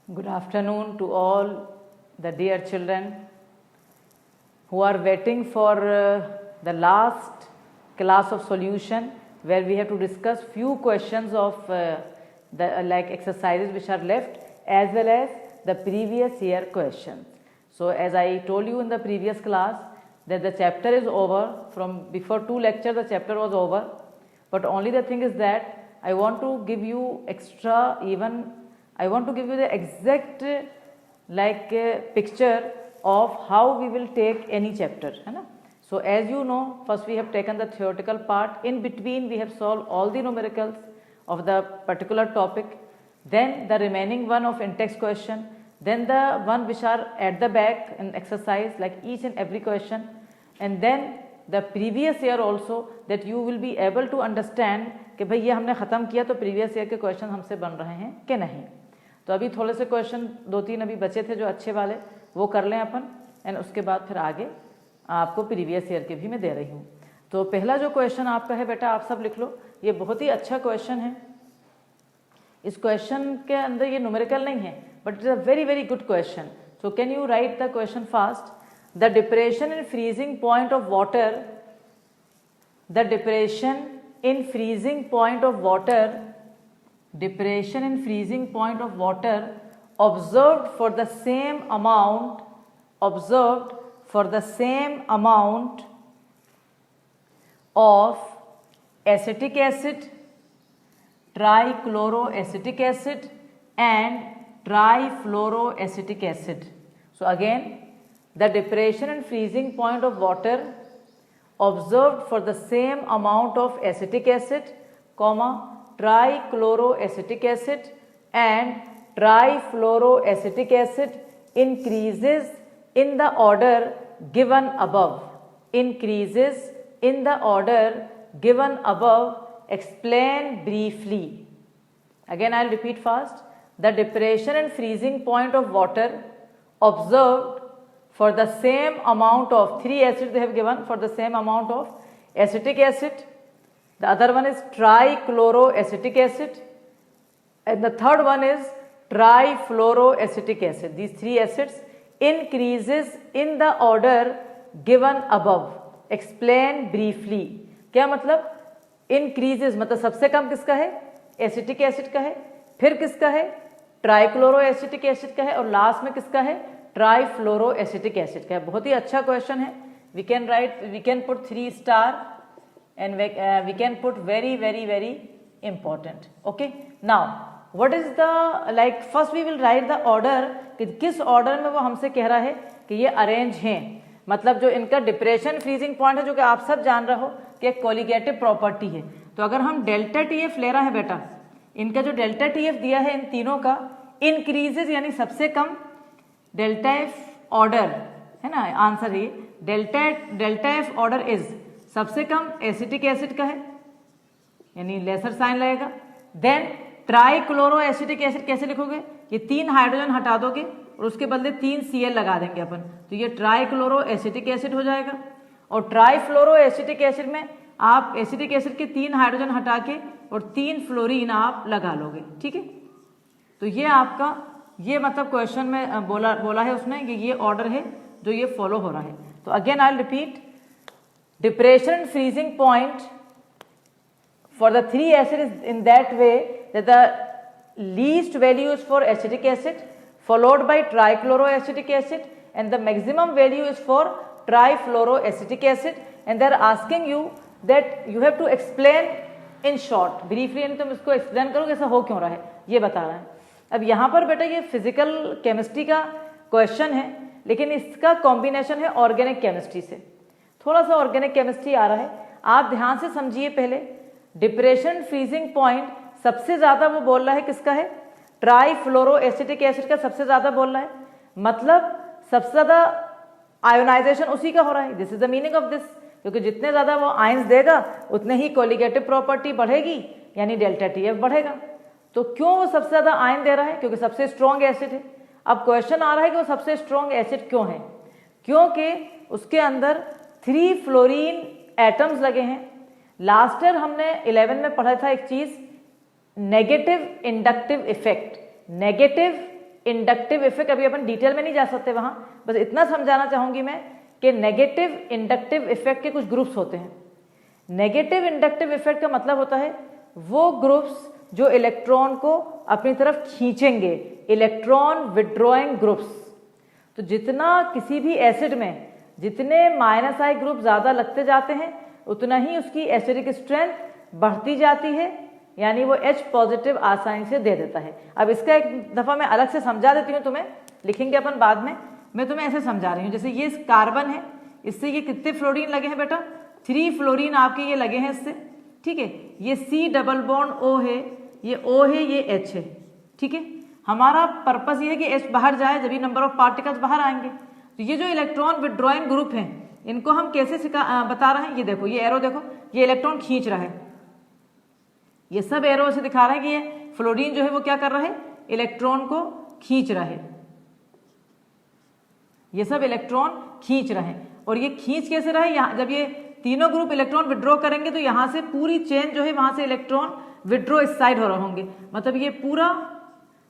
Good afternoon to all the dear children who are waiting for the last class of solution, where we have to discuss few questions of the exercises which are left, as well as the previous year questions. So as I told you in the previous class that the chapter is over. From before 2 lectures the chapter was over, but only the thing is that I want to give you extra, even I want to give you the exact picture of how we will take any chapter, है ना. So as you know, first we have taken the theoretical part, in between we have solved all the numericals of the particular topic, then the remaining one of in-text question, then the one which are at the back in exercise, like each and every question, and then the previous year also, that you will be able to understand कि भाई ये हमने ख़त्म किया तो previous year के question हमसे बन रहे हैं कि नहीं. तो अभी थोड़े से क्वेश्चन 2-3 अभी बचे थे जो अच्छे वाले, वो कर लें अपन, एंड उसके बाद फिर आगे आपको प्रीवियस ईयर के भी मैं दे रही हूँ. तो पहला जो क्वेश्चन आपका है बेटा, आप सब लिख लो. ये बहुत ही अच्छा क्वेश्चन है. इस क्वेश्चन के अंदर ये न्यूमेरिकल नहीं है, but it is a very very good question. So can you right the question fast. The depression in freezing point of water, the depression in freezing point of water, depression in freezing point of water observed for the same amount of acetic acid, trichloroacetic acid and trifluoroacetic acid. So again, the depression and freezing point of water observed for the same amount of acetic acid, trichloroacetic acid and trifluoroacetic acid increases in the order given above. Increases in the order given above. Explain briefly. Again I will repeat fast. The depression and freezing point of water observed for the same amount of 3 acids they have given, for the same amount of acetic acid. The other one is trichloroacetic acid, and the third one is trifluoroacetic acid. These 3 acids increases in the order given above. Explain briefly. क्या मतलब? Increases मतलब सबसे कम किसका है? Acetic acid का है, फिर किसका है? ट्राइक्लोरोएसिटिक एसिड का है, और लास्ट में किसका है? ट्राइफ्लोरोएसिटिक एसिड का है. बहुत ही अच्छा क्वेश्चन है. We can put 3 star and we can put very very very important. Okay, now what is the first we will write the order, कि किस ऑर्डर में वो हमसे कह रहा है कि ये अरेंज हैं. मतलब जो इनका डिप्रेशन फ्रीजिंग पॉइंट है, जो कि आप सब जान रहे हो कि एक कोलिगेटिव प्रॉपर्टी है. तो अगर हम डेल्टा टीएफ ले रहा है बेटा, इनका जो डेल्टा टीएफ दिया है इन तीनों का, इंक्रीजेज यानी सबसे कम, डेल्टा एफ ऑर्डर है ना, आंसर ये डेल्टा एफ ऑर्डर इज सबसे कम एसिटिक एसिड का है, यानी लेसर साइन लगेगा. देन ट्राइक्लोरोएसिटिक एसिड कैसे लिखोगे? ये 3 हाइड्रोजन हटा दोगे और उसके बदले 3 Cl लगा देंगे अपन, तो ये ट्राइक्लोरोएसिटिक एसिड हो जाएगा. और ट्राइफ्लोरोएसिटिक एसिड में आप एसिटिक एसिड के 3 हाइड्रोजन हटा के और 3 फ्लोरीन आप लगा लोगे. ठीक है, तो ये आपका ये मतलब क्वेश्चन में बोला है उसने कि ये ऑर्डर है जो ये फॉलो हो रहा है. तो again I will repeat. Depression freezing point for the 3 acid is in that way that the least value is for acetic acid, followed by trichloroacetic acid, and the maximum value is for trifluoroacetic acid, and they are asking you that you have to explain in short, briefly, यानी तुम इसको explain करो कैसा हो क्यों रहा है, ये बता रहा है. अब यहाँ पर बेटा ये फिजिकल केमिस्ट्री का क्वेश्चन है, लेकिन इसका कॉम्बिनेशन है ऑर्गेनिक केमिस्ट्री से. थोड़ा सा ऑर्गेनिक केमिस्ट्री आ रहा है, आप ध्यान से समझिए. पहले डिप्रेशन फ्रीजिंग पॉइंट सबसे ज़्यादा वो बोल रहा है किसका है? ट्राइफ्लोरोएसिटिक एसिड का सबसे ज़्यादा बोल रहा है, मतलब सबसे ज़्यादा आयोनाइजेशन उसी का हो रहा है. This is the meaning of this, क्योंकि जितने ज़्यादा वो आयंस देगा उतने ही कोलिगेटिव प्रॉपर्टी बढ़ेगी, यानी डेल्टा टीएफ बढ़ेगा. तो क्यों वो सबसे ज़्यादा आयन दे रहा है? क्योंकि सबसे स्ट्रॉन्ग एसिड है. अब क्वेश्चन आ रहा है कि वो सबसे स्ट्रॉन्ग एसिड क्यों है? क्योंकि उसके अंदर 3 फ्लोरीन एटम्स लगे हैं. लास्ट ईयर हमने 11 में पढ़ा था एक चीज़, negative inductive effect. Negative inductive effect, अभी अपन डिटेल में नहीं जा सकते वहां, बस इतना समझाना चाहूंगी मैं कि नेगेटिव इंडक्टिव इफेक्ट के कुछ ग्रुप्स होते हैं। नेगेटिव इंडक्टिव इफेक्ट का मतलब होता है वो ग्रुप्स जो इलेक्ट्रॉन को अपनी तरफ खींचेंगे, इलेक्ट्रॉन विड्रॉइंग ग्रुप्स। तो जितना किसी भी एसिड में जितने माइनस आई ग्रुप ज़्यादा लगते जाते हैं उतना ही उसकी एसिडिक स्ट्रेंथ बढ़ती जाती है, यानी वो H पॉजिटिव आसानी से दे देता है। अब इसका एक दफ़ा मैं अलग से समझा देती हूँ तुम्हें, लिखेंगे अपन बाद में, मैं तुम्हें ऐसे समझा रही हूँ। जैसे ये कार्बन है, इससे ये कितने फ्लोरीन लगे हैं बेटा, 3 फ्लोरीन आपके ये लगे हैं इससे, ठीक है। ये C डबल बॉन्ड O है, ये O है, ये H है, ठीक है। हमारा पर्पस ये है कि H बाहर जाए, जब भी नंबर ऑफ पार्टिकल्स बाहर आएंगे। तो ये जो इलेक्ट्रॉन विड्रॉइंग ग्रुप हैं इनको हम कैसे बता रहे हैं, ये देखो, ये एरो देखो, ये इलेक्ट्रॉन खींच रहा है, ये सब एरो से दिखा रहा है कि ये फ्लोरीन जो है वो क्या कर रहा है, इलेक्ट्रॉन को खींच रहा है, ये सब इलेक्ट्रॉन खींच रहे हैं। और ये खींच कैसे रहा है, यहाँ जब ये तीनों ग्रुप इलेक्ट्रॉन विड्रॉ करेंगे तो यहाँ से पूरी चेन जो है वहां से इलेक्ट्रॉन विड्रॉ इस साइड हो रहे होंगे, मतलब ये पूरा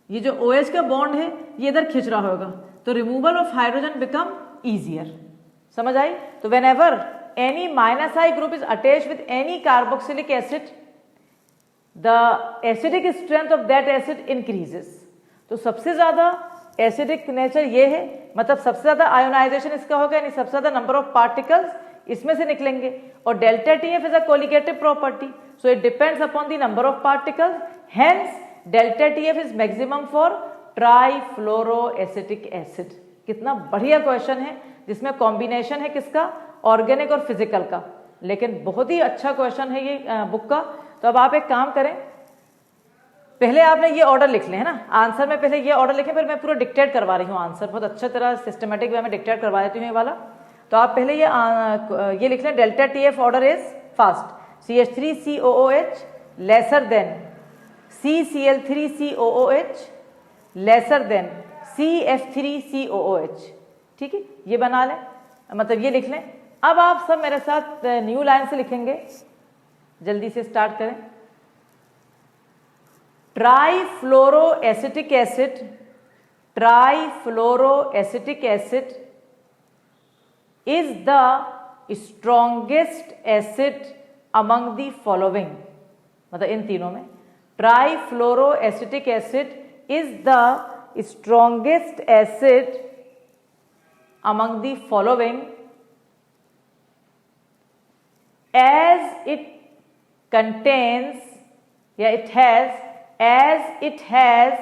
ये जो OH का बॉन्ड है ये इधर खींच रहा होगा, तो removal of hydrogen become easier. समझ आई? तो when ever any minus I group is attached with any carboxylic acid the acidic strength of that acid increases. तो सबसे ज्यादा एसिडिक नेचर ये है, मतलब सबसे ज्यादा आयोनाइजेशन इसका होगा, यानी सबसे ज्यादा नंबर ऑफ पार्टिकल्स इसमें से निकलेंगे। और delta TF is a colligative property, so it depends upon the number of particles, hence delta TF is maximum for trifluoroacetic acid. कितना बढ़िया क्वेश्चन है जिसमें कॉम्बिनेशन है किसका, ऑर्गेनिक और फिजिकल का, लेकिन बहुत ही अच्छा क्वेश्चन है ये बुक का। तो अब आप एक काम करें, पहले आपने ये ऑर्डर लिख लें, है ना, आंसर में पहले ये ऑर्डर लिखें, फिर मैं पूरा डिक्टेट करवा रही हूँ आंसर, बहुत अच्छी तरह सिस्टमेटिक वे में डिक्टेट करवा देती हूँ ये वाला। तो आप पहले ये लिख लें, delta TF order is fast CH3COOH lesser than CCl3COOH lesser than CF3COOH, ठीक है, ये बना लें, मतलब ये लिख लें। अब आप सब मेरे साथ न्यू लाइन से लिखेंगे, जल्दी से स्टार्ट करें। Trifluoroacetic acid, trifluoroacetic acid is the strongest acid among the following, मतलब इन तीनों में ट्राइफ्लोरोएसिटिक acid is the strongest acid among the following as it contains, या it has, as it has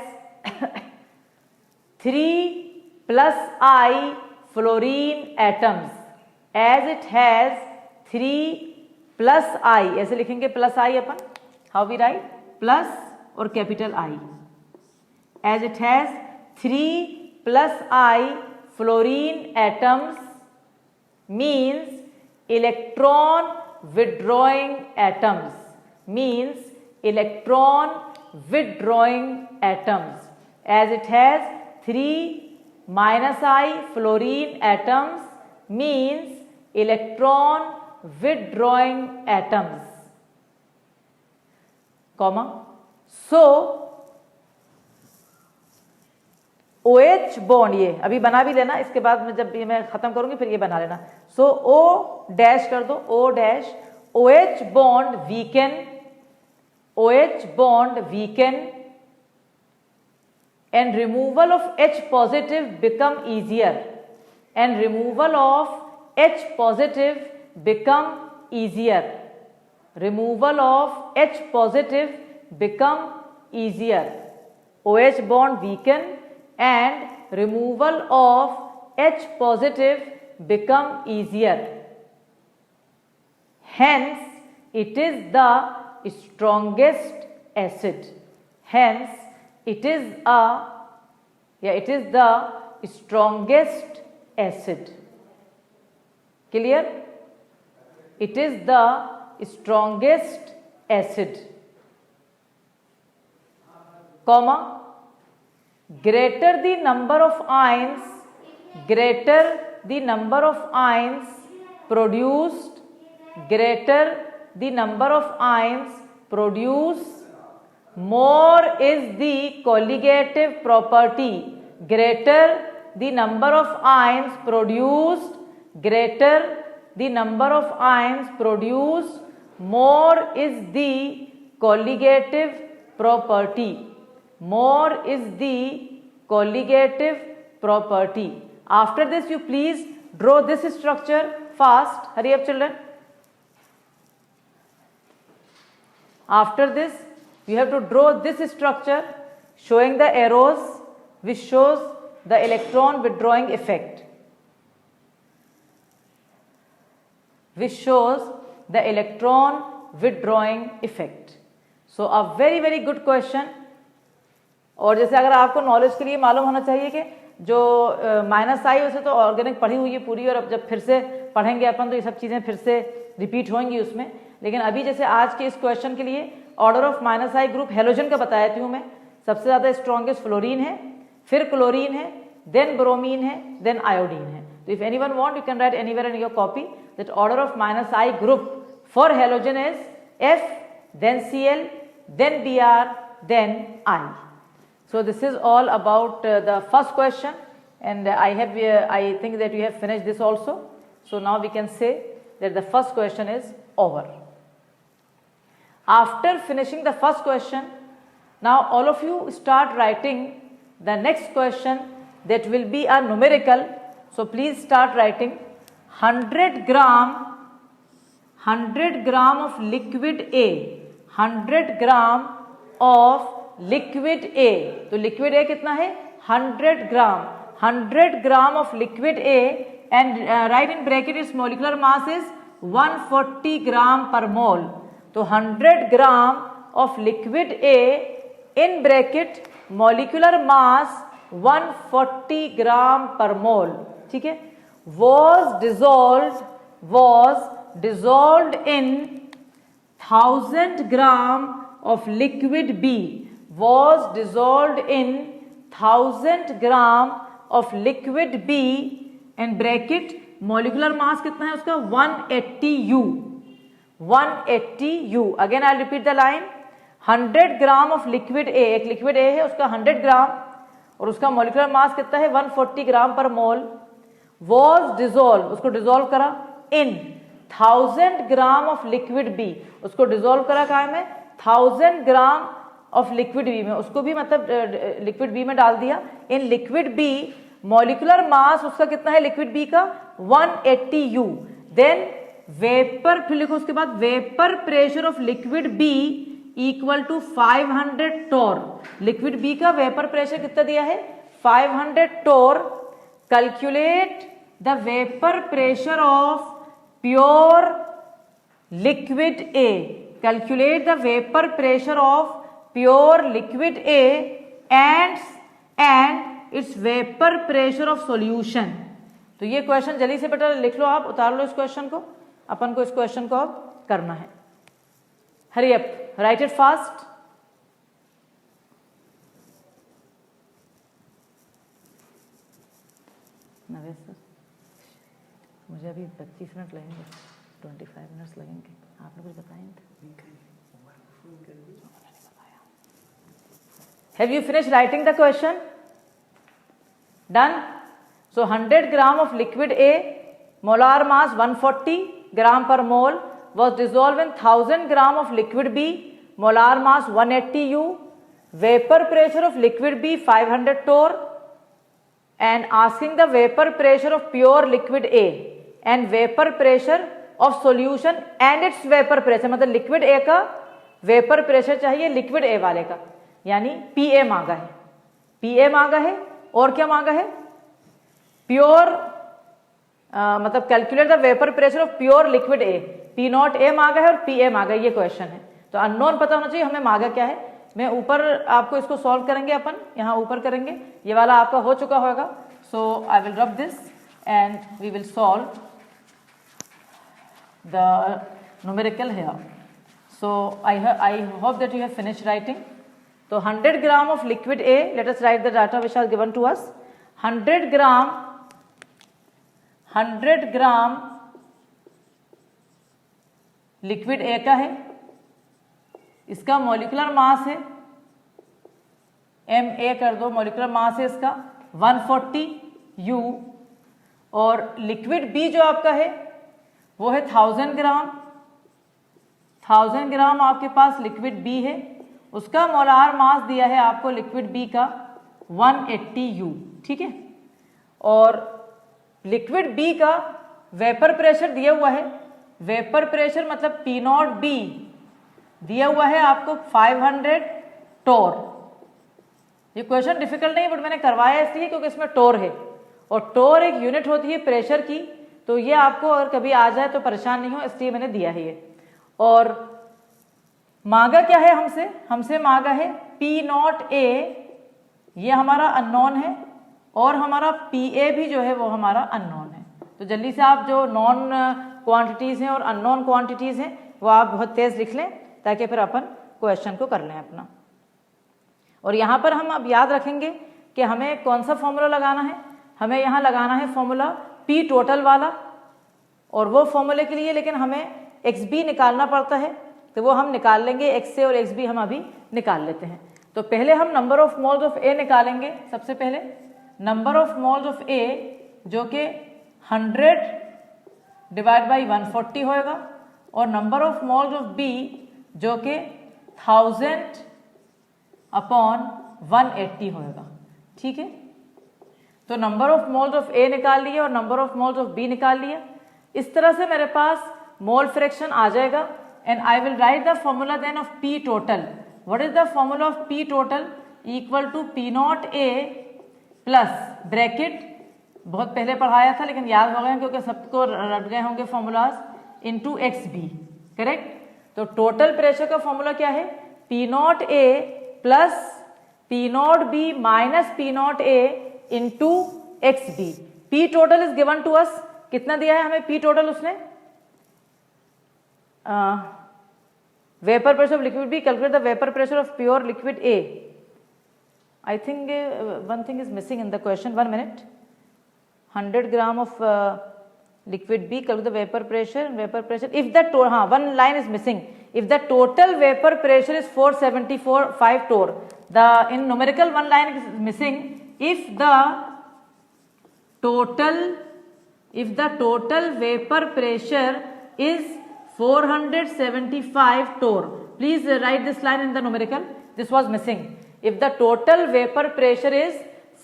3+ fluorine atoms, as it has 3+ ऐसे लिखेंगे, +I अपन, how we write, plus और capital I, as it has 3+I fluorine atoms means electron withdrawing atoms, means electron withdrawing atoms, as it has 3-I fluorine atoms means electron withdrawing atoms, comma. So OH bond, ये अभी बना भी लेना, इसके बाद में जब ये मैं खत्म करूंगी फिर ये बना लेना। So O डैश कर दो, O dash, OH bond weaken, OH bond weaken and removal of H positive become easier, and removal of H positive become easier, removal of H positive become easier, OH bond weaken and removal of H positive become easier, hence it is the strongest acid, hence it is the strongest acid. Clear? It is the strongest acid, comma, greater the number of ions, greater the number of ions produced, greater the number of ions produced, more is the colligative property, greater the number of ions produced, greater the number of ions produced, more is the colligative property. More is the colligative property. After this, you please draw this structure fast. Hurry up, children. After this, you have to draw this structure showing the arrows which shows the electron withdrawing effect. Which shows the electron withdrawing effect. So a very good question. और जैसे अगर आपको knowledge के लिए मालूम होना चाहिए कि जो माइनस आई उसे तो ऑर्गेनिक पढ़ी हुई है पूरी, और अब जब फिर से पढ़ेंगे अपन तो ये सब चीज़ें फिर से रिपीट होंगी उसमें। लेकिन अभी जैसे आज के इस क्वेश्चन के लिए order of minus I group halogen का बताया हूँ मैं। सबसे ज़्यादा स्ट्रॉन्गेस्ट फ्लोरीन है, फिर क्लोरीन है, देन ब्रोमीन है, देन आयोडीन है। तो if anyone want you can write anywhere in your copy that order of minus I group for halogen is F, then Cl, then Br, then I. So this is all about the first question, and I think that you have finished this also. So now we can say that the first question is over. After finishing the first question, now all of you start writing the next question that will be a numerical. So please start writing 100 gram of liquid A, 100 gram of liquid A. तो liquid A कितना है 100 gram, 100 gram of liquid A, and write in bracket its molecular mass is 140 gram per mole. तो 100 gram of liquid A in bracket molecular mass 140 gram per mole, ठीक है, was dissolved in 1000 gram of liquid B, was dissolved in 1000 gram of liquid B, and bracket molecular mass कितना है उसका 180 U, 180 U. Again I'll repeat the line. 100 gram of liquid ए, एक liquid A है उसका 100 ग्राम और उसका मॉलिक्यूलर मास कितना है 140 ग्राम पर मोल, वॉज डिजोल्व, उसको डिजोल्व करा इन 1000 ग्राम ऑफ लिक्विड बी, उसको डिजोल्व करा कहाँ में 1000 ग्राम ऑफ लिक्विड बी में, उसको भी मतलब लिक्विड बी में डाल दिया। In liquid B molecular mass उसका कितना है लिक्विड बी का 180 U, देन वेपर, फिर लिखो उसके बाद vapour pressure of liquid B equal to 500 torr, liquid B का वेपर प्रेशर कितना दिया है 500 torr. Calculate the vapour pressure of pure liquid A, calculate the vapour pressure of pure liquid A and its vapour pressure of solution. तो ये question जल्दी से बेटा लिख लो, आप उतार लो इस क्वेश्चन को, अपन को इस क्वेश्चन को अब करना है। Hurry up, right it fast. नवेश सर, मुझे अभी 25 मिनट लगेंगे, 25 मिनट्स लगेंगे, आपने कुछ बताया नहीं। Have you finished writing the question? Done? So 100 gram of liquid A, molar mass 140 gram per mole, was dissolved in 1000 gram of liquid B, molar mass 180 U, vapor pressure of liquid B 500 torr, and asking the vapor pressure of pure liquid A and vapor pressure of solution and its vapor pressure, मतलब liquid A का vapor pressure चाहिए liquid A वाले का, यानी PA मांगा है, PA मांगा है और क्या मांगा है प्योर, मतलब calculate the vapour pressure of pure liquid A, P not ए मांगा है और पी ए मांगा है, ये क्वेश्चन है। तो अननोन पता होना चाहिए हमें मांगा क्या है। मैं ऊपर आपको इसको सॉल्व करेंगे, अपन यहाँ ऊपर करेंगे, ये वाला आपका हो चुका होगा। So I will rub this and we will solve the numerical here. So I hope that you have finished writing. तो 100 gram of liquid A, let us write the data which are given to us. 100 gram liquid A का है, इसका molecular mass है, M A कर दो, molecular mass है इसका 140 U और लिक्विड B जो आपका है वो है 1000 ग्राम। 1000 ग्राम आपके पास लिक्विड B है, उसका मोलार मास दिया है आपको लिक्विड B का 180 U, ठीक है। और लिक्विड B का वेपर प्रेशर दिया हुआ है, वेपर प्रेशर मतलब P0B दिया हुआ है आपको 500 टोर। ये क्वेश्चन डिफिकल्ट नहीं बट मैंने करवाया इसलिए क्योंकि इसमें टोर है और टोर एक यूनिट होती है प्रेशर की, तो ये आपको अगर कभी आ जाए तो परेशान नहीं हो, इसलिए मैंने दिया है ये। और मांगा क्या है हमसे, हमसे मांगा है P0A, ये हमारा अननोन है और हमारा PA भी जो है वो हमारा अननोन है। तो जल्दी से आप जो नॉन क्वांटिटीज हैं और अननोन क्वांटिटीज हैं वो आप बहुत तेज लिख लें ताकि फिर अपन क्वेश्चन को कर लें अपना। और यहाँ पर हम अब याद रखेंगे कि हमें कौन सा फॉर्मूला लगाना है, हमें यहाँ लगाना है फॉर्मूला P टोटल वाला, और वो फॉर्मूले के लिए लेकिन हमें XB निकालना पड़ता है, तो वो हम निकाल लेंगे, XA और XB हम अभी निकाल लेते हैं। तो पहले हम number of moles of A निकालेंगे। सबसे पहले number of moles of A जो कि 100 डिवाइड बाई 140 होएगा और number of moles of B जो कि 1000 अपॉन 180 होएगा, ठीक है। तो number of moles of A निकाल लिए और number of moles of B निकाल लिया। इस तरह से मेरे पास मोल फ्रैक्शन आ जाएगा and I will write the formula then of P total. What is the formula of P total? Equal to P0A plus bracket, बहुत पहले पढ़ाया था लेकिन याद हो गए क्योंकि सबको रट गए होंगे फॉर्मूलाज, इनटू XB, करेक्ट। तो टोटल प्रेशर का फॉर्मूला क्या है? P0A plus P0B minus P0A into XB। P total is given to us, कितना दिया है हमें P टोटल उसने? Vapour pressure of liquid B, calculate the vapour pressure of pure liquid A। I think one thing is missing in the question, 1 minute. 100 gram of liquid B, calculate the vapor pressure, if the one line is missing, if the total vapor pressure is 474.5 torr, the in numerical one line is missing, if the total vapor pressure is 475 torr, please write this line in the numerical, this was missing. If the total vapor pressure is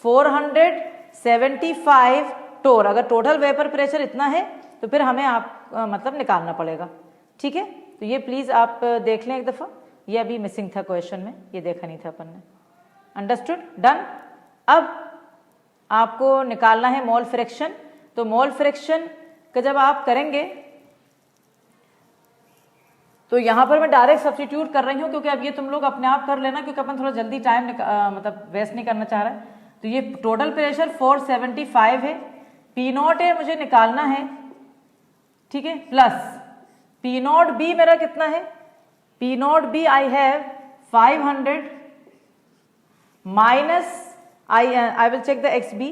475 टोर, अगर total vapour pressure इतना है तो फिर हमें आप मतलब निकालना पड़ेगा, ठीक है। तो ये प्लीज आप देख लें एक दफा, ये अभी मिसिंग था क्वेश्चन में, ये देखा नहीं था अपन ने। Understood, done. अब आपको निकालना है मोल फ्रैक्शन। तो मोल फ्रैक्शन का जब आप करेंगे तो यहां पर मैं डायरेक्ट सब्स्टिट्यूट कर रही हूं क्योंकि अब ये तुम लोग अपने आप कर लेना क्योंकि अपन थोड़ा जल्दी टाइम मतलब वेस्ट नहीं करना चाह रहे। तो ये टोटल प्रेशर 475 है, P0A मुझे निकालना है, ठीक है, प्लस P0B मेरा कितना है? P0B I have 500 minus I will check the XB।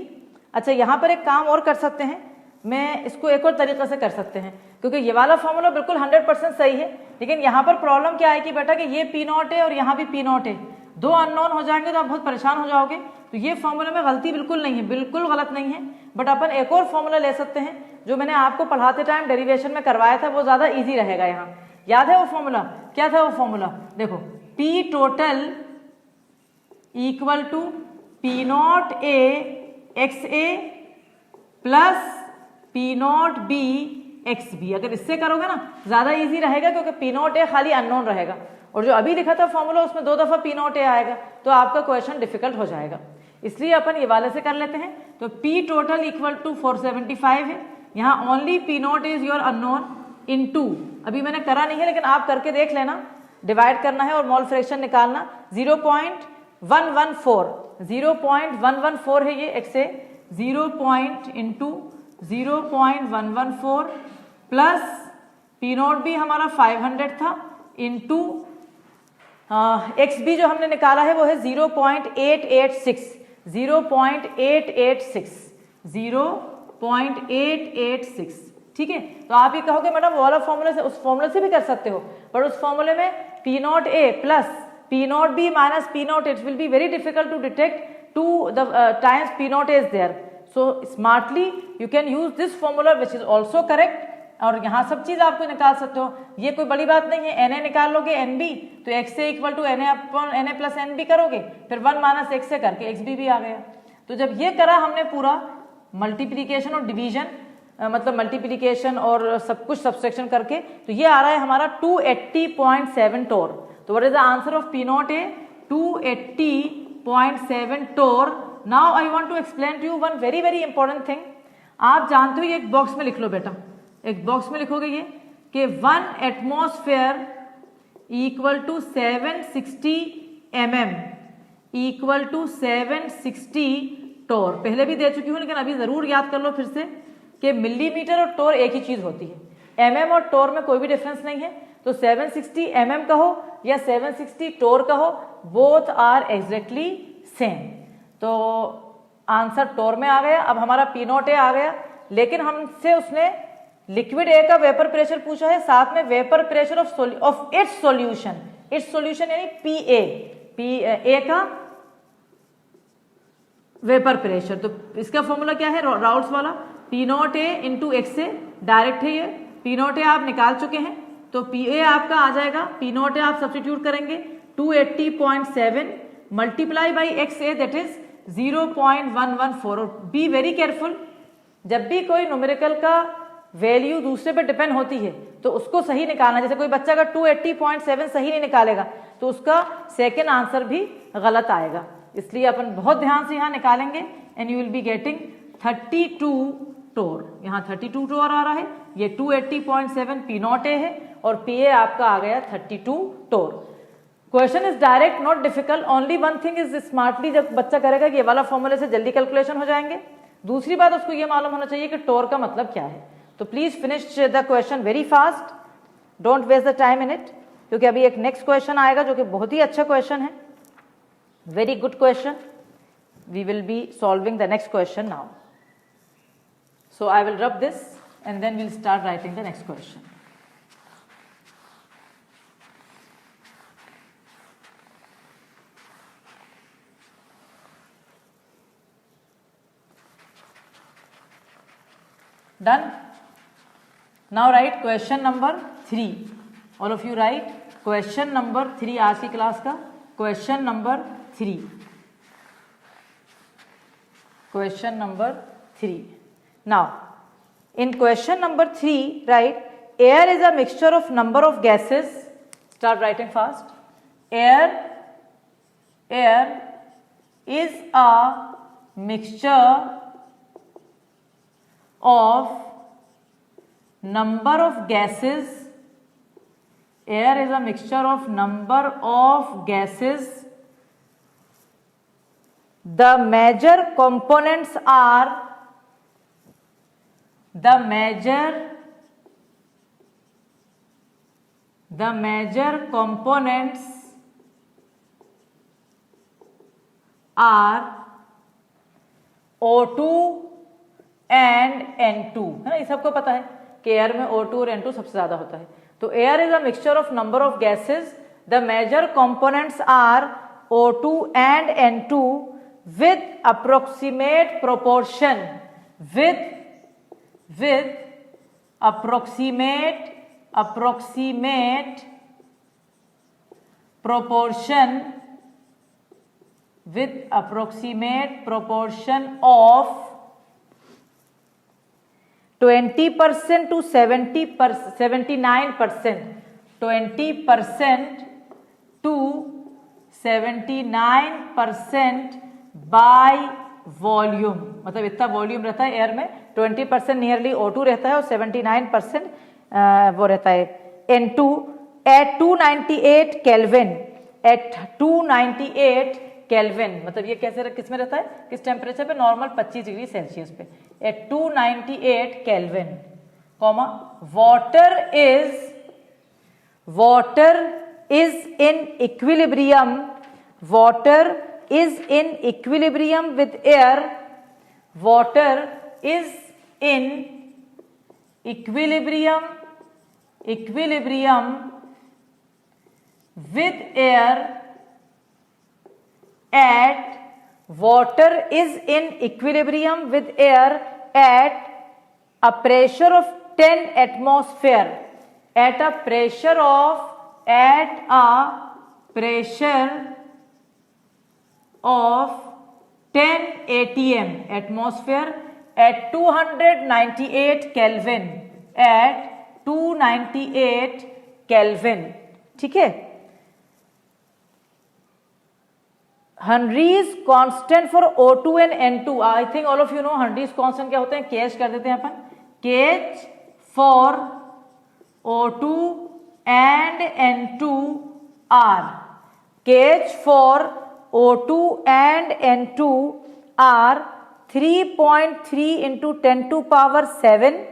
अच्छा, यहां पर एक काम और कर सकते हैं, मैं इसको एक और तरीके से कर सकते हैं क्योंकि ये वाला फॉर्मूला बिल्कुल 100% सही है, लेकिन यहाँ पर प्रॉब्लम क्या आएगी बेटा कि ये P0A और यहाँ भी P0A, दो अननोन हो जाएंगे तो आप बहुत परेशान हो जाओगे। तो ये फॉर्मूला में गलती बिल्कुल नहीं है, बिल्कुल गलत नहीं है, बट अपन एक और फॉर्मूला ले सकते हैं जो मैंने आपको पढ़ाते टाइम डेरिवेशन में करवाया था, वो ज्यादा ईजी रहेगा। यहाँ याद है वो फॉर्मूला? क्या था वो फॉर्मूला? देखो, P total equal to P0A XA plus P0B XB। अगर इससे करोगे ना ज्यादा इजी रहेगा क्योंकि P0A खाली अननोन रहेगा और जो अभी लिखा था फॉर्मूला उसमें 2 दफा P0A आएगा तो आपका क्वेश्चन डिफिकल्ट हो जाएगा, इसलिए अपन ये वाले से कर लेते हैं। तो P टोटल इक्वल टू 475 है, यहाँ only P0 is your unknown into, अभी मैंने करा नहीं है लेकिन आप करके देख लेना, डिवाइड करना है और मोल फ्रैक्शन निकालना। 0.114 है ये XA, 0.114 प्लस P0B हमारा 500 था इंटू XB जो हमने निकाला है वो है 0.886, ठीक है। तो आप ये कहोगे मैडम वो वाला फॉर्मूला से, उस फॉर्मूले से भी कर सकते हो, पर उस फॉर्मूले में P0A plus P0B minus P0, it will be very difficult to detect 2 the times P naught A is there. So smartly you can use this formula which is also correct. और यहाँ सब चीज आपको निकाल सकते हो, ये कोई बड़ी बात नहीं है. Na निकाल लोगे nb तो x A equal to na upon na plus nb करोगे, फिर 1 माइनस x से करके xb भी आ गया. तो जब ये करा हमने पूरा मल्टीप्लीकेशन और डिवीजन, मतलब मल्टीप्लीकेशन और सब कुछ सब्सट्रैक्शन करके, तो ये आ रहा है हमारा 280.7 टोर. तो what is the answer of P not A? 280.7 torr. Now I want to explain to you one very very important thing. आप जानते हो, ये एक बॉक्स में लिख लो बेटा, एक बॉक्स में लिखोगे ये कि 1 atmosphere equal to 760 mm equal to 760 torr. पहले भी दे चुकी हूं लेकिन अभी जरूर याद कर लो फिर से कि मिलीमीटर और टोर एक ही चीज होती है. mm और टोर में कोई भी डिफरेंस नहीं है. तो 760 mm कहो या 760 टोर कहो, बोथ आर एग्जैक्टली सेम. तो आंसर टोर में आ गया. अब हमारा पी नॉट ए आ गया, लेकिन हमसे उसने लिक्विड ए का वेपर प्रेशर पूछा है, साथ में vapour pressure of its solution. It's solution यानी पी ए का वेपर प्रेशर. तो इसका फॉर्मूला क्या है? राउल्ट्स वाला P not A into x A. Direct है ये. पी नॉट ए आप निकाल चुके हैं, तो पी ए आपका आ जाएगा, पी नॉट ए आप सब्स्टिट्यूट करेंगे 280.7 multiply by x A that is 0.114. और बी वेरी केयरफुल, जब भी कोई न्यूमेरिकल का वैल्यू दूसरे पे डिपेंड होती है तो उसको सही निकालना. जैसे कोई बच्चा अगर 280.7 सही नहीं निकालेगा तो उसका सेकेंड आंसर भी गलत आएगा. इसलिए अपन बहुत ध्यान से यहाँ निकालेंगे and you will be getting 32 टोर. यहाँ 32 टोर आ रहा है. ये 280.7 पी नॉट ए है और पी ए आपका आ गया 32 torr. Question is direct, not difficult. Only one thing is smartly जब बच्चा करेगा कि ये वाला फॉर्मूले से जल्दी कैलकुलेशन हो जाएंगे. दूसरी बात उसको ये मालूम होना चाहिए कि टोर का मतलब क्या है. तो please finish the question very fast, don't waste the time in it, क्योंकि अभी एक नेक्स्ट क्वेश्चन आएगा जो कि बहुत ही अच्छा क्वेश्चन है. Very good question. We will be solving the next question now. So I will rub this and then will start writing the next question. Done? Now write question number 3. All of you write question number 3. आज की class का question number 3. Question number 3. Now, in question number 3, write air is a mixture of number of gases. Start writing fast. Air is a mixture of number of gases. Air is a mixture of number of gases. The major components are the major components are O2 and N2, है ना. ये सबको पता है कि air में O2 और N2 सबसे ज्यादा होता है. तो air is a mixture of number of gases. The major components are O2 and N2 with approximate proportion. With approximate proportion of 20% to 79%. 20% to 79% by volume. मतलब इतना वॉल्यूम रहता है एयर में. 20% नियरली O2 रहता है और 79% वो रहता है N2 eight 298 kelvin. Eight 298 kelvin मतलब ये कैसे किस में रहता है, किस टेम्परेचर पे? नॉर्मल 25 डिग्री सेल्सियस पे. At 298 kelvin, comma water is in equilibrium. Water is in equilibrium with air. Water is in equilibrium with air at water is in equilibrium with air at a pressure of 10 atmosphere, at a pressure of 10 atm atmosphere at 298 Kelvin, at 298 Kelvin. ठीक है. Henry's constant for O2 and N2. I think all of you know Henry's constant क्या होते हैं. KH कर देते हैं अपन. KH for O2 and N2 are. KH for O2 and N2 are 3.3 into 10 to power 7,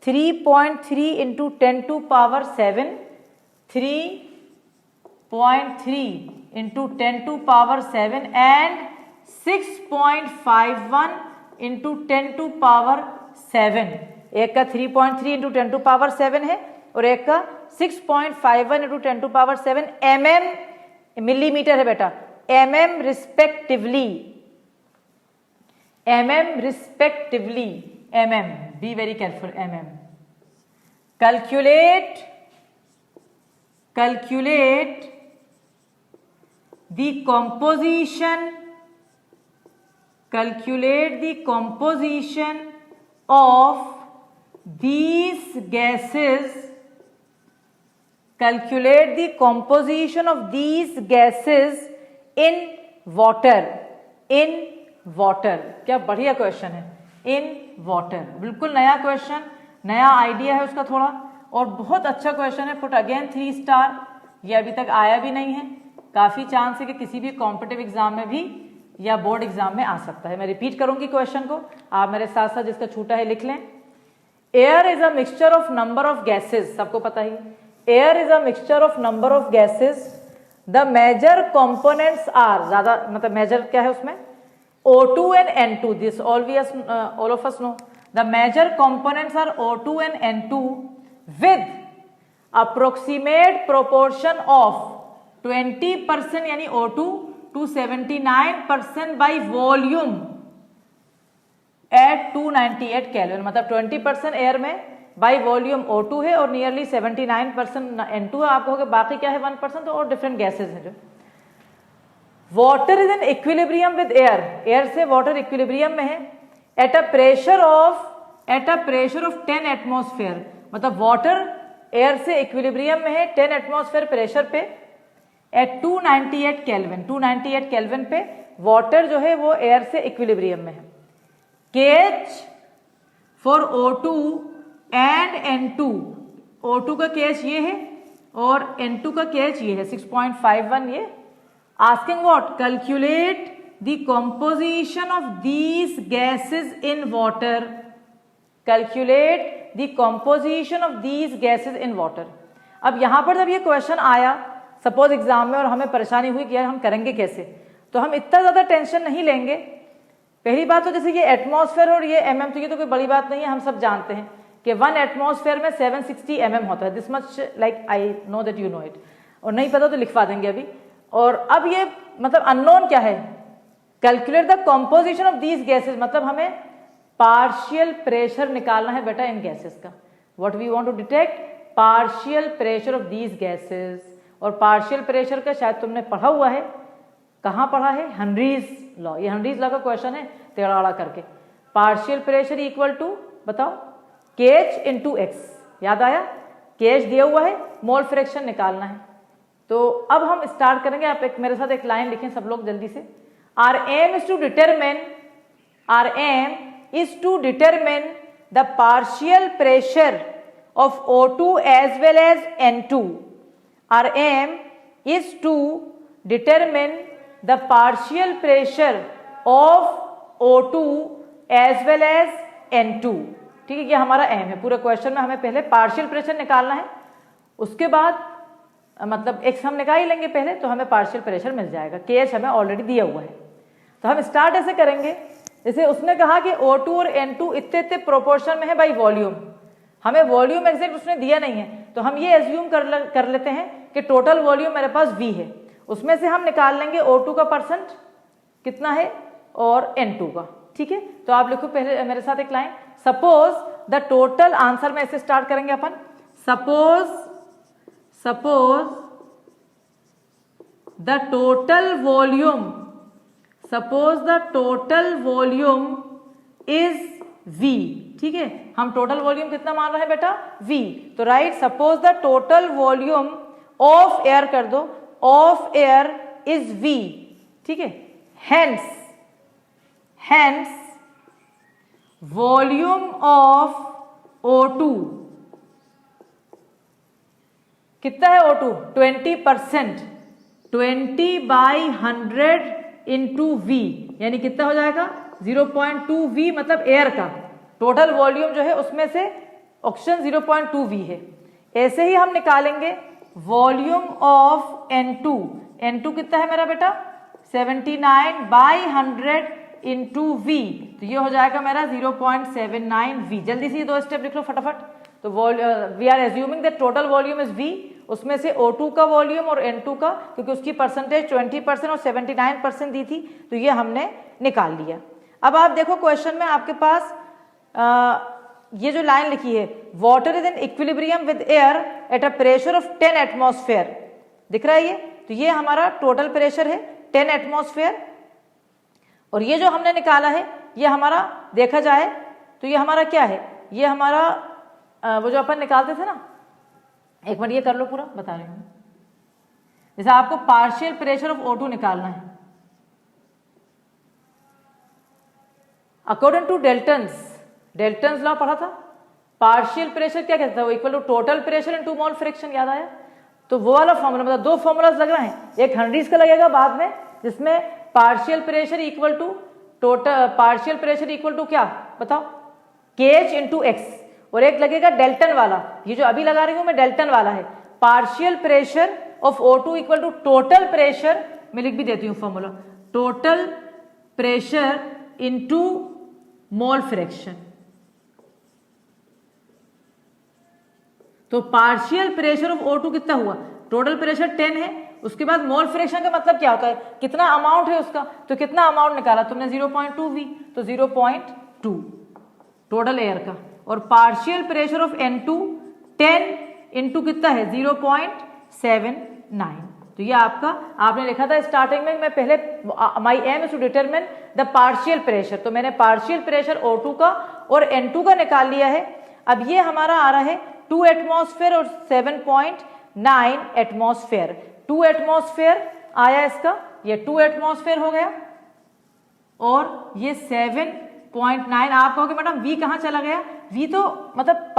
3.3 into 10 to power 7, 3.3 into 10 to power 7 and 6.51 into 10 to power 7. एक का 3.3 into 10 to power 7 है और एक का 6.51 into 10 to power 7 mm millimetre है बेटा, mm respectively, mm respectively, mm, be very careful, mm. Calculate the composition of these gases, calculate the composition of these gases in water, in water. क्या बढ़िया question है. in water, बिल्कुल नया question, नया idea है उसका थोड़ा, और बहुत अच्छा क्वेश्चन है. Put again 3 star. ये अभी तक आया भी नहीं है. काफी चांस है कि किसी भी कॉम्पिटिटिव एग्जाम में भी या बोर्ड एग्जाम में आ सकता है. मैं रिपीट करूंगी क्वेश्चन को, आप मेरे साथ साथ जिसका छूटा है लिख लें. Air is a mixture of number of gases, सबको पता ही. Air is a mixture of number of gases. The major components are, ज्यादा मतलब मेजर क्या है उसमें, O2 and N2. This all of us know. The major components are O2 and N2 with approximate proportion of 20% यानी O2 to 79% by volume at 298 Kelvin. मतलब 20% air में by volume O2 है और नियरली 79% N2 है. आप कहोगे बाकी क्या है 1%, तो और डिफरेंट गैसेज हैं जो. Water is in equilibrium with air, air से वाटर इक्विलिब्रियम में है. At a pressure of 10 atmosphere, मतलब वाटर एयर से इक्विलिब्रियम में है 10 एटमॉस्फेयर प्रेशर पे एट 298 केल्विन. 298 केल्विन पे वाटर जो है वो एयर से इक्विलिब्रियम में है. KH for O2 and N2, O2 का KH ये है और N2 का KH ये है 6.51. ये asking what? Calculate the composition of these gases in water. Calculate the composition of these gases in water. अब यहां पर जब ये क्वेश्चन आया सपोज एग्जाम में और हमें परेशानी हुई कि यार हम करेंगे कैसे, तो हम इतना ज्यादा टेंशन नहीं लेंगे. पहली बात तो जैसे ये एटमॉस्फेयर और ये mm, तो ये तो कोई बड़ी बात नहीं है. हम सब जानते हैं कि 1 एटमॉस्फेयर में 760 mm होता है. This much like I know that you know it. और नहीं पता तो लिखवा देंगे अभी. और अब ये मतलब अननोन क्या है, calculate the composition of these gases, मतलब हमें पार्शियल प्रेशर निकालना है बेटा इन गैसेस का. What we want to detect partial pressure of these gases. और पार्शियल प्रेशर का शायद तुमने पढ़ा हुआ है. कहां पढ़ा है? Henry's law. ये हेनरीज लॉ का क्वेश्चन है टेढ़ा करके. पार्शियल प्रेशर इक्वल टू बताओ KH इंटू एक्स. याद आया? KH दिया हुआ है, मोल फ्रैक्शन निकालना है. तो अब हम स्टार्ट करेंगे. आप एक मेरे साथ एक लाइन लिखें सब लोग जल्दी से. Our aim is to determine the partial pressure of O2 as well as N2. Our aim is to determine the partial pressure of O2 as well as N2. ठीक है, ये हमारा एम है. पूरे क्वेश्चन में हमें पहले पार्शियल प्रेशर निकालना है, उसके बाद मतलब एक्स हम निकाल ही लेंगे पहले, तो हमें पार्शियल प्रेशर मिल जाएगा. KH हमें ऑलरेडी दिया हुआ है. तो हम स्टार्ट ऐसे करेंगे जैसे उसने कहा कि O2 और N2 इतने प्रोपोर्शन में है बाई वॉल्यूम. हमें वॉल्यूम एग्जैक्ट उसने दिया नहीं है, तो हम ये एज्यूम कर लेते हैं कि टोटल वॉल्यूम मेरे पास V है. उसमें से हम निकाल लेंगे O2 का परसेंट कितना है और N2 का। ठीक है, तो आप लिखो पहले मेरे साथ एक line, suppose the total, answer में ऐसे स्टार्ट करेंगे अपन, suppose the total volume is V। ठीक है, हम टोटल वॉल्यूम कितना मान रहे हैं बेटा, V। तो right, suppose the total volume of air कर दो, ऑफ एयर इज V। ठीक है, हेंस वॉल्यूम ऑफ O2 कितना है, O2 20%, 20/100 इंटू V, यानी कितना हो जाएगा 0.2 V, मतलब एयर का टोटल वॉल्यूम जो है उसमें से ऑक्सीजन 0.2 V है। ऐसे ही हम निकालेंगे वॉल्यूम ऑफ N2 कितना है मेरा बेटा 79/100 इंटू V, तो ये हो जाएगा मेरा 0.79 V। जल्दी से ये दो स्टेप लिख लो फटाफट। तो we are assuming that total volume is V, उसमें से O2 का वॉल्यूम और N2 का, क्योंकि उसकी परसेंटेज 20% और 79% दी थी, तो ये हमने निकाल लिया। अब आप देखो क्वेश्चन में आपके पास ये जो लाइन लिखी है, water is in equilibrium with air at a pressure of 10 atmosphere, दिख रहा है ये, तो ये हमारा टोटल प्रेशर है 10 एटमॉस्फेयर, और ये जो हमने निकाला है ये हमारा, देखा जाए तो ये हमारा क्या है, ये हमारा वो जो अपन निकालते थे ना, एक मिनट ये कर लो पूरा, बता रही हूं। जैसे आपको पार्शियल प्रेशर ऑफ O2 निकालना है अकॉर्डिंग टू डेल्टन्स लॉ पढ़ा था। पार्शियल प्रेशर क्या कहता है, वो equal to total pressure into mole fraction, याद आया? तो वो वाला फॉर्मूला, मतलब दो फॉर्मूलाज लग रहे हैं, एक हेनरीज का लगेगा बाद में, जिसमें पार्शियल प्रेशर इक्वल टू क्या बताओ, KH इंटू एक्स, और एक लगेगा डेल्टन वाला, ये जो अभी लगा रही हूं मैं डेल्टन वाला है, partial pressure of O2 equal to total pressure, मैं लिख भी देती हूं formula, total pressure into mole fraction. तो पार्शियल प्रेशर ऑफ O2 कितना हुआ, टोटल प्रेशर 10 है, उसके बाद मोल फ्रैक्शन का मतलब क्या होता है, कितना अमाउंट है उसका, तो कितना अमाउंट निकाला तुमने 0.2 V, तो 0.2 टोटल एयर का, और partial pressure of N2 10 into कितना है 0.79, तो ये आपका, आपने लिखा था स्टार्टिंग में, मैं पहले my aim is to determine the partial pressure, तो मैंने पार्शियल प्रेशर O2 का और N2 का निकाल लिया है। अब ये हमारा आ रहा है 2 एटमॉस्फेयर और 7.9 एटमॉस्फेयर, 2 एटमॉस्फेयर आया इसका, ये 2 एटमॉस्फेयर हो गया, और ये 7.9, आप कहोगे मैडम V कहां चला गया, V तो मतलब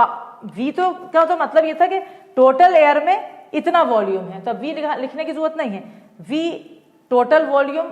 V तो क्या होता, मतलब ये था कि टोटल एयर में इतना वॉल्यूम है, तो V लिखने की जरूरत नहीं है, V टोटल वॉल्यूम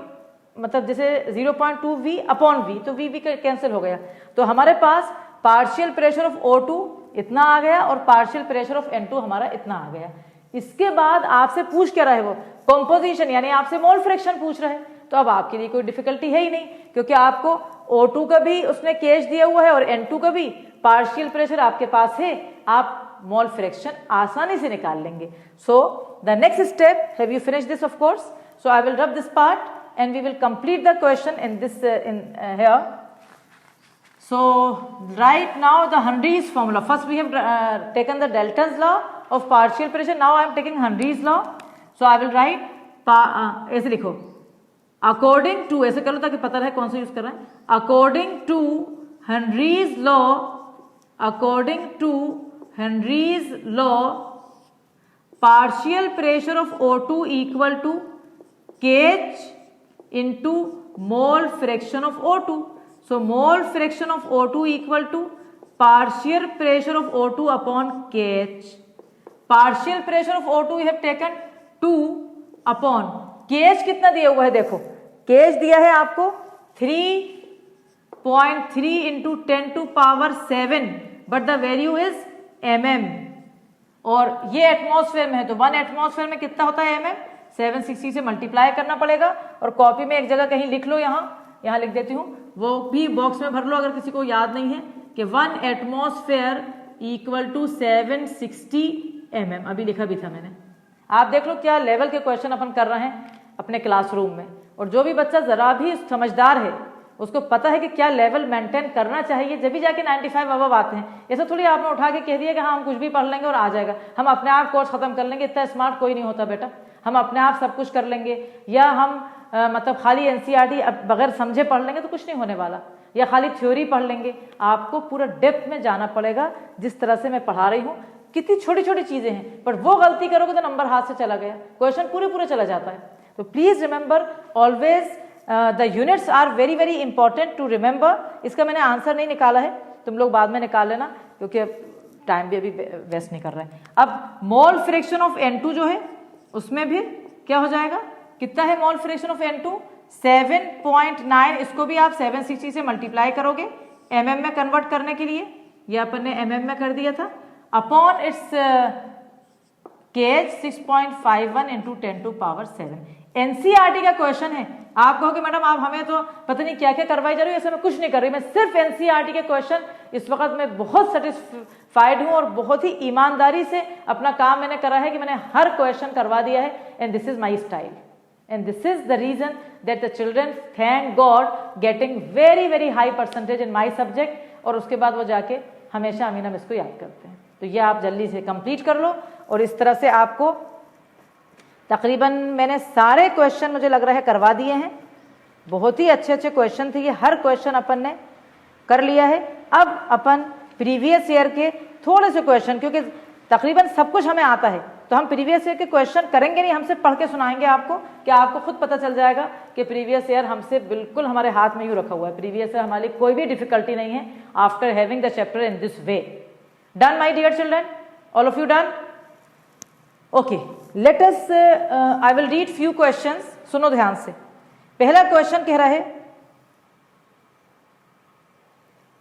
मतलब जैसे 0.2 V अपॉन V, तो V कैंसिल हो गया, तो हमारे पास पार्शियल प्रेशर ऑफ O2 इतना आ गया और पार्शियल प्रेशर ऑफ N2 हमारा इतना आ गया। इसके बाद आपसे पूछ क्या रहा है वो, कॉम्पोजिशन, यानी आपसे मोल फ्रैक्शन पूछ रहा है, तो अब आपके लिए कोई डिफिकल्टी है ही नहीं, क्योंकि आपको O2 का भी उसने केस दिया हुआ है और N2 का भी पार्शियल प्रेशर आपके पास है, आप मोल फ्रैक्शन आसानी से निकाल लेंगे। So the next step, have you finish this of course, so I will rub this part and we will complete the question in this here. So right now the Henry's formula, first we have taken the Dalton's law of partial pressure, now I am taking Henry's law, so I will write ऐसे लिखो, according to, ऐसे करो ताकि पता रहे कौन सा use कर रहे हैं, according to Henry's law partial pressure of O2 equal to KH into mole fraction of O2. So mole fraction of O2 equal to partial pressure of O2 upon KH. Partial pressure of O2 we have taken 2 upon KH कितना दिया हुआ है, देखो KH दिया है आपको 3.3 into 10 to power 7, but the value is mm, और ये एटमॉस्फेयर में है, तो 1 एटमॉस्फेयर में कितना होता है mm, 760 से मल्टीप्लाई करना पड़ेगा, और कॉपी में एक जगह कहीं लिख लो, यहाँ लिख देती हूँ, वो भी बॉक्स में भर लो अगर किसी को याद नहीं है, कि 1 एटमॉस्फेयर इक्वल टू 760 mm, अभी लिखा भी था मैंने। आप देख लो क्या लेवल के क्वेश्चन अपन कर रहे हैं अपने क्लासरूम में, और जो भी बच्चा जरा भी समझदार है उसको पता है कि क्या लेवल मेंटेन करना चाहिए, जब भी जाके 95 अबव आते हैं। ऐसा थोड़ी आपने उठा के कह दिया कि हाँ हम कुछ भी पढ़ लेंगे और आ जाएगा, हम अपने आप कोर्स खत्म कर लेंगे। इतना स्मार्ट कोई नहीं होता बेटा, हम अपने आप सब कुछ कर लेंगे, या हम मतलब खाली एनसीईआरटी बगैर समझे पढ़ लेंगे तो कुछ नहीं होने वाला, या खाली थ्योरी पढ़ लेंगे। आपको पूरा डेप्थ में जाना पड़ेगा। जिस तरह से मैं पढ़ा रही हूँ, कितनी छोटी छोटी चीजें हैं, पर वो गलती करोगे तो नंबर हाथ से चला गया, क्वेश्चन पूरे चला जाता है। तो please remember always the units are very very important to remember. इसका मैंने आंसर नहीं निकाला है, तुम लोग बाद में निकाल लेना, क्योंकि टाइम भी अभी वेस्ट नहीं कर रहा है। अब मोल फ्रैक्शन ऑफ N2 जो है उसमें भी क्या हो जाएगा, कितना है मोल फ्रैक्शन ऑफ N2? 7.9। इसको भी आप 760 से मल्टीप्लाई करोगे mm में कन्वर्ट करने के लिए, ये अपन ने mm में कर दिया था, upon its kh 6.51 into 10⁻7। NCERT का क्वेश्चन है। आप कहोगे मैडम आप हमें तो पता नहीं क्या क्या करवाई जा रही है, ऐसे मैं कुछ नहीं कर रही, मैं सिर्फ एनसीईआरटी के क्वेश्चन इस वक्त मैं बहुत सेटिस्फाइड हूं और बहुत ही ईमानदारी से अपना काम मैंने करा है कि मैंने हर क्वेश्चन करवा दिया है। And this is my style, and this is the reason that the children, thank God, getting very very high percentage in my subject, और उसके बाद वो जाके हमेशा अमीना मिस को याद करते हैं। तो ये आप जल्दी से कंप्लीट कर लो, और इस तरह से आपको तकरीबन मैंने सारे क्वेश्चन मुझे लग रहा है करवा दिए हैं। बहुत ही अच्छे अच्छे क्वेश्चन थे, ये हर क्वेश्चन अपन ने कर लिया है। अब अपन प्रीवियस ईयर के थोड़े से क्वेश्चन, क्योंकि तकरीबन सब कुछ हमें आता है, तो हम प्रीवियस ईयर के क्वेश्चन करेंगे नहीं, हमसे पढ़ के सुनाएंगे आपको, कि आपको खुद पता चल जाएगा कि प्रीवियस ईयर हमसे बिल्कुल हमारे हाथ में यूँ रखा हुआ है। प्रीवियस ईयर हमारे लिए कोई भी डिफिकल्टी नहीं है after having the chapter in this way. Done my dear children, all of you done? Okay, let us I will read few questions, सुनो ध्यान से। पहला क्वेश्चन कह रहा है,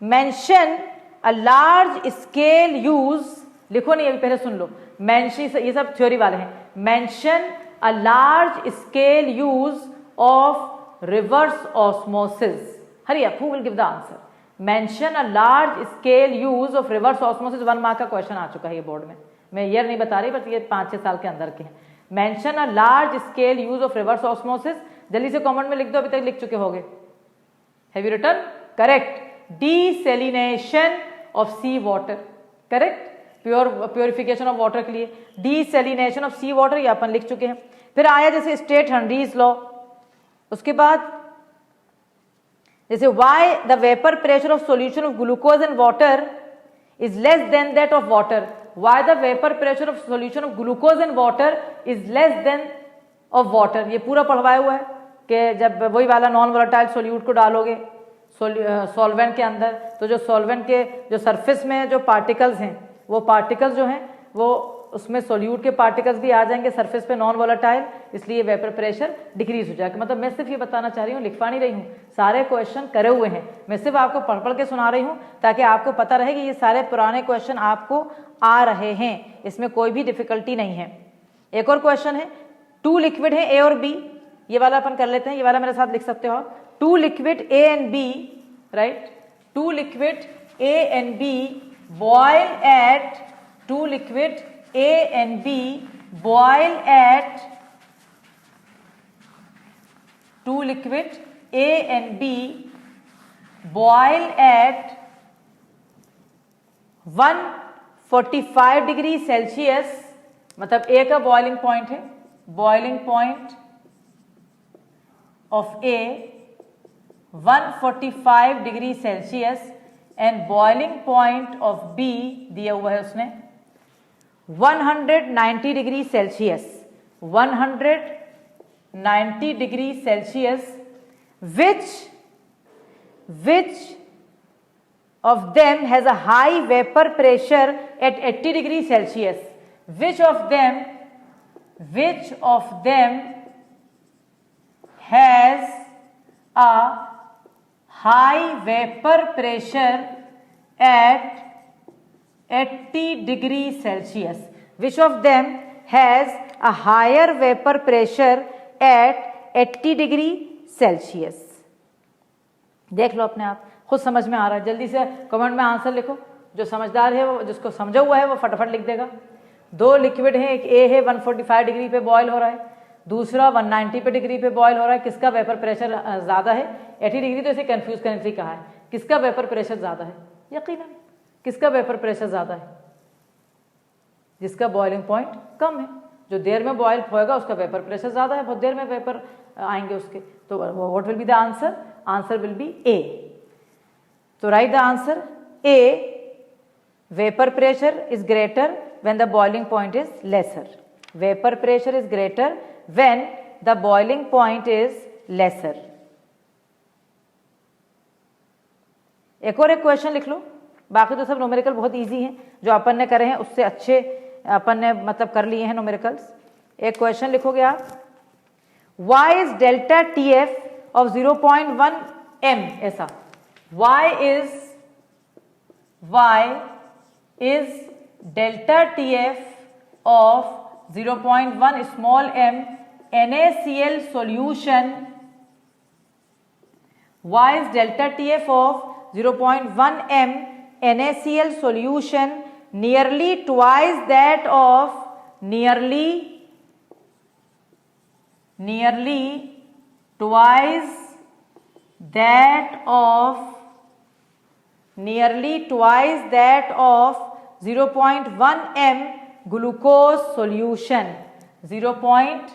mention a large scale use, लिखो नहीं अभी, पहले सुन लो। मेंशन, ये सब थ्योरी वाले हैं। Mention a large scale use of reverse osmosis. Hurry up, who will give the answer? Mention a large scale use of reverse osmosis. 1 mark का question आ चुका है ये बोर्ड में, मैं ईयर नहीं बता रही, बट ये 5-6 साल के अंदर के हैं। Mention a large scale use of reverse osmosis, जल्दी से कमेंट में लिख दो, अभी तक लिख चुके होगे। Have you written? Correct, desalination of sea water, correct, purification of water के लिए डीसैलिनेशन ऑफ सी वाटर, ये अपन लिख चुके हैं। फिर आया जैसे स्टेट हेनरीज लॉ, उसके बाद जैसे why the vapour pressure of solution of glucose in water is less than that of water. Why the vapour pressure of solution of glucose in water is less than of water, ये पूरा पढ़वाया हुआ है कि जब वही वाला non volatile solute को डालोगे सॉल्वेंट के अंदर, तो जो सॉल्वेंट के जो सरफेस में जो पार्टिकल्स हैं, वो पार्टिकल्स जो हैं वो उसमें सोल्यूट के पार्टिकल्स भी आ जाएंगे सरफेस पे नॉन वोलेटाइल, इसलिए वेपर प्रेशर डिक्रीज हो जाएगा। मतलब मैं सिर्फ ये बताना चाह रही हूँ, लिखवा नहीं रही हूँ, सारे क्वेश्चन करे हुए हैं, मैं सिर्फ आपको पढ़ पढ़ के सुना रही हूँ ताकि आपको पता रहे कि ये सारे पुराने क्वेश्चन आपको आ रहे हैं, इसमें कोई भी डिफिकल्टी नहीं है। एक और क्वेश्चन है, 2 लिक्विड है ए और बी, ये वाला अपन कर लेते हैं, ये वाला मेरे साथ लिख सकते हो आप। 2 liquid A and B, right, 2 liquid A and B boil at 2 liquid A and B boil at 2 liquid A and B boil at 145 degree Celsius, मतलब A का बॉइलिंग पॉइंट है, boiling point of A 145 degree Celsius and boiling point of B दिया हुआ है उसने 190 degree Celsius, 190 degree Celsius, which of them has a high vapor pressure at 80 degree Celsius? Which of them has a high vapor pressure at 80 degree Celsius? Which of them has a higher vapor pressure at 80 degree Celsius? देख लो अपने आप, खुद समझ में आ रहा है, जल्दी से कमेंट में आंसर लिखो। जो समझदार है वो, जिसको समझा हुआ है वो फटाफट लिख देगा। 2 लिक्विड है, एक ए है 145 डिग्री पे बॉयल हो रहा है, दूसरा 190 पे डिग्री पे बॉयल हो रहा है, किसका वेपर प्रेशर ज़्यादा है? 80 डिग्री तो इसे कंफ्यूज करने के लिए कहा है, किसका वेपर प्रेशर ज़्यादा है? यकीनन किसका वेपर प्रेशर ज़्यादा है? जिसका बॉइलिंग पॉइंट कम है। जो देर में बॉयल होएगा उसका वेपर प्रेशर ज़्यादा है, बहुत देर में वेपर आएंगे उसके। तो what will be the answer? Answer will be A. तो write the answer A, vapor pressure is greater when the boiling point is lesser. Vapor pressure is greater when the boiling point is lesser. एक और एक question लिख लो, बाकी तो सब numerical बहुत easy हैं, जो अपन ने करे हैं उससे अच्छे अपन ने मतलब कर लिए हैं न्यूमेरिकल्स। एक क्वेश्चन लिखोगे आप, y is delta TF of 0.1 m, ऐसा y is delta TF of 0.1 small m NaCl solution. Y is delta TF of 0.1 m NaCl solution nearly twice that of nearly twice that of 0.1 m glucose solution. 0.1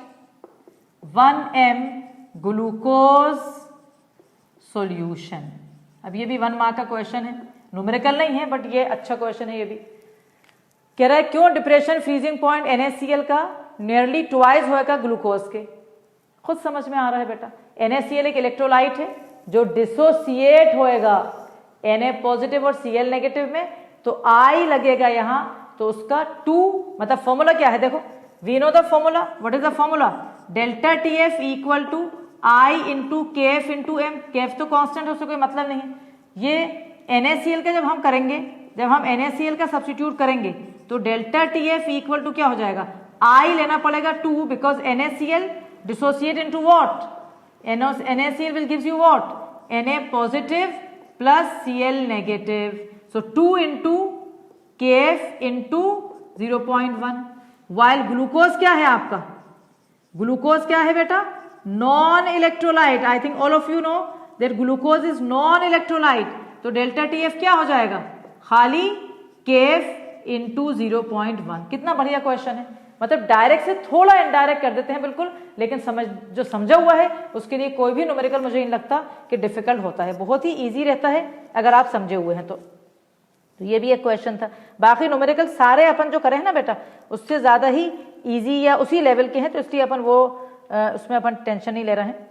m glucose solution. अब ये भी 1 mark का question है, numerical नहीं है but ये अच्छा question है। ये भी कह रहा है क्यों डिप्रेशन फ्रीजिंग पॉइंट NaCl का नियरली ट्वाइस होगा ग्लूकोज के। खुद समझ में आ रहा है बेटा, NaCl एक इलेक्ट्रोलाइट है जो डिसोसिएट होएगा Na पॉजिटिव और Cl नेगेटिव में, तो I लगेगा यहां, तो उसका 2 मतलब फॉर्मूला क्या है देखो, we know the formula. What is the formula? Delta TF equal to I into KF into M। KF तो कांस्टेंट है, उससे कोई मतलब नहीं है। ये NaCl का जब हम करेंगे, जब हम NaCl का सब्स्टिट्यूट करेंगे तो डेल्टा TF इक्वल टू क्या हो जाएगा? I लेना पड़ेगा 2 because NaCl dissociate into what? NaCl will gives you what? Na positive plus Cl negative. So 2 into Kf into 0.1. While glucose क्या है आपका? ग्लूकोज क्या है बेटा? Non electrolyte. I think all of you know that glucose is non electrolyte. तो delta TF क्या हो जाएगा? खाली Kf इंटू 0.1। कितना बढ़िया क्वेश्चन है, मतलब डायरेक्ट से थोड़ा इनडायरेक्ट कर देते हैं बिल्कुल, लेकिन जो समझा हुआ है उसके लिए कोई भी न्यूमेरिकल मुझे नहीं लगता कि डिफिकल्ट होता है, बहुत ही इजी रहता है अगर आप समझे हुए हैं तो ये भी एक क्वेश्चन था। बाकी न्यूमेरिकल सारे अपन जो करें ना बेटा उससे ज़्यादा ही इजी या उसी लेवल के हैं, तो इसलिए अपन वो उसमें अपन टेंशन नहीं ले रहे हैं।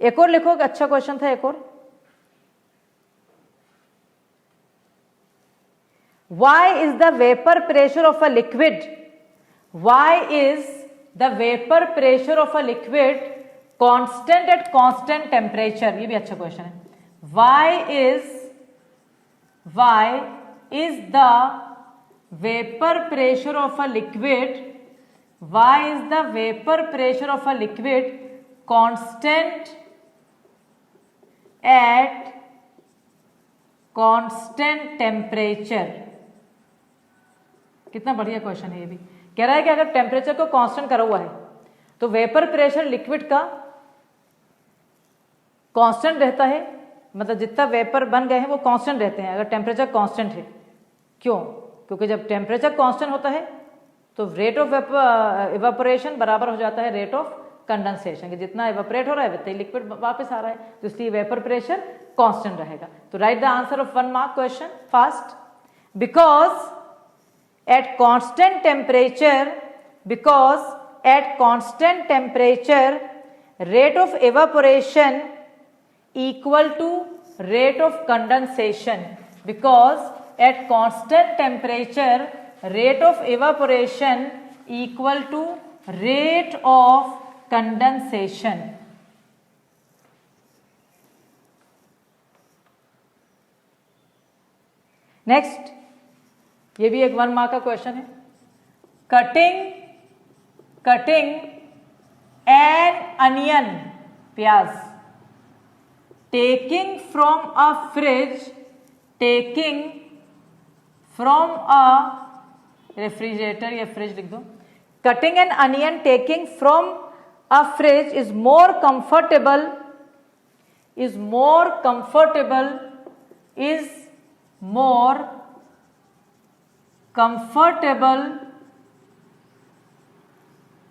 एक और लिखो, अच्छा क्वेश्चन था एक और। Why is the vapor pressure of a liquid? Why is the vapor pressure of a liquid constant at constant temperature? ये भी अच्छा क्वेश्चन है। Why is the vapor pressure of a liquid? Why is the vapor pressure of a liquid constant at constant temperature? कितना बढ़िया question है ये भी। कह रहा है कि अगर टेम्परेचर को कांस्टेंट करा हुआ है तो वेपर प्रेशर लिक्विड का कांस्टेंट रहता है, मतलब जितना वेपर बन गए हैं वो कांस्टेंट रहते हैं अगर टेम्परेचर कांस्टेंट है। क्यों? क्योंकि जब टेम्परेचर कांस्टेंट होता है तो रेट ऑफ इवेपोरेशन बराबर हो जाता है रेट ऑफ कंडेंसेशन, कि जितना इवेपोरेट हो रहा है उतना ही लिक्विड वापस आ रहा है, तो इसलिए वेपर प्रेशर कांस्टेंट रहेगा। तो write the answer of 1 mark question fast. because at constant temperature rate of evaporation equal to rate of condensation. Because at constant temperature rate of evaporation equal to rate of condensation. Next, ये भी एक 1 mark का question है। Cutting N onion, प्याज, taking from a refrigerator या fridge लिख दो। Cutting N onion taking from a fridge is more comfortable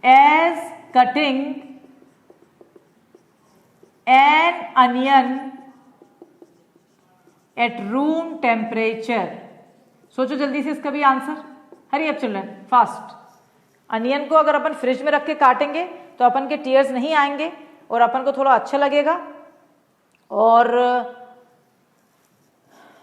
as cutting an onion at room temperature. सोचो जल्दी से इसका भी answer, hurry up children, fast. Onion को अगर अपन फ्रिज में रख के काटेंगे तो अपन के टीयर्स नहीं आएंगे और अपन को थोड़ा अच्छा लगेगा और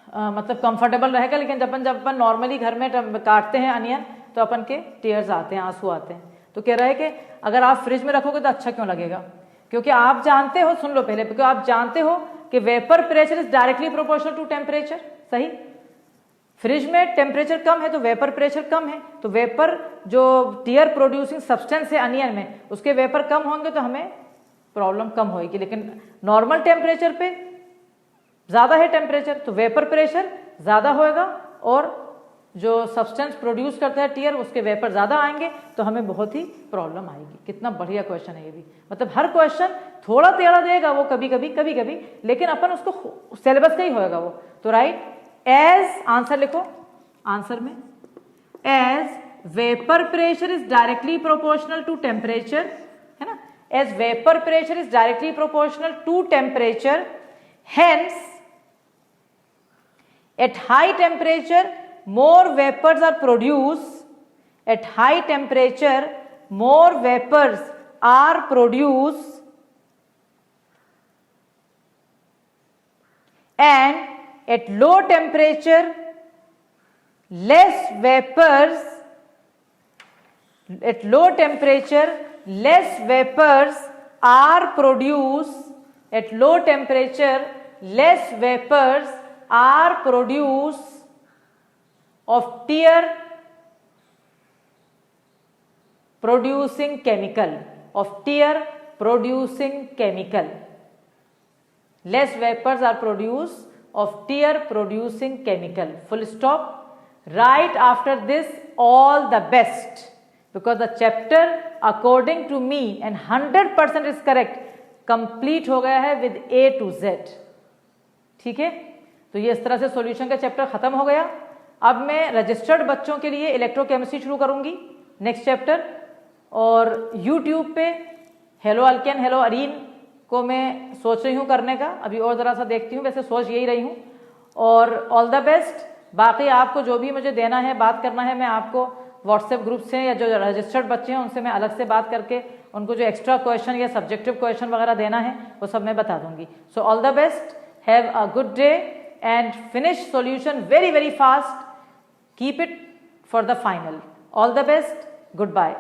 मतलब कंफर्टेबल रहेगा। लेकिन जब अपन नॉर्मली घर में काटते हैं अनियन तो अपन के टीयर्स आते हैं, आंसू आते हैं। तो कह रहा है कि अगर आप फ्रिज में रखोगे तो अच्छा क्यों लगेगा, क्योंकि आप जानते हो, सुन लो पहले, क्योंकि आप जानते हो कि vapour pressure is directly proportional to temperature. सही, फ्रिज में टेम्परेचर कम है तो वेपर प्रेशर कम है, तो वेपर जो टीयर प्रोड्यूसिंग सब्सटेंस है अनियन में, उसके वेपर कम होंगे तो हमें प्रॉब्लम कम होगी। लेकिन नॉर्मल टेम्परेचर पे ज्यादा है टेम्परेचर तो वेपर प्रेशर ज्यादा होएगा और जो सब्सटेंस प्रोड्यूस करता है टीयर उसके वेपर ज्यादा आएंगे तो हमें बहुत ही प्रॉब्लम आएगी। कितना बढ़िया क्वेश्चन है ये भी, मतलब हर क्वेश्चन थोड़ा टेढ़ा देगा वो कभी कभी, लेकिन अपन उसको सिलेबस का ही होएगा वो। तो राइट, एज आंसर लिखो, आंसर में as vapour pressure is directly proportional to temperature, है ना, as vapour pressure is directly proportional to temperature, hence at high temperature more vapors are produced, at high temperature more vapors are produced and at low temperature less vapors, at low temperature less vapors are produced, at low temperature less vapors are produced of tear producing chemical, of tear producing chemical. Less vapors are produced of tear producing chemical. Full stop. Right after this, all the best, because the chapter according to me and 100% is correct, complete हो गया है with A to Z। ठीक है, तो ये इस तरह से सॉल्यूशन का चैप्टर खत्म हो गया। अब मैं रजिस्टर्ड बच्चों के लिए इलेक्ट्रोकेमिस्ट्री शुरू करूंगी नेक्स्ट चैप्टर, और यूट्यूब पे हेलो अल्केन हेलो अरीन को मैं सोच रही हूँ करने का, अभी और ज़रा सा देखती हूँ, वैसे सोच यही रही हूँ। और ऑल द बेस्ट। बाकी आपको जो भी मुझे देना है, बात करना है, मैं आपको व्हाट्सएप ग्रुप से या जो रजिस्टर्ड बच्चे हैं उनसे मैं अलग से बात करके उनको जो एक्स्ट्रा क्वेश्चन या सब्जेक्टिव क्वेश्चन वगैरह देना है वो सब मैं बता दूंगी। So all the best, have a good day and finish solution very fast. Keep it for the final. All the best. Goodbye.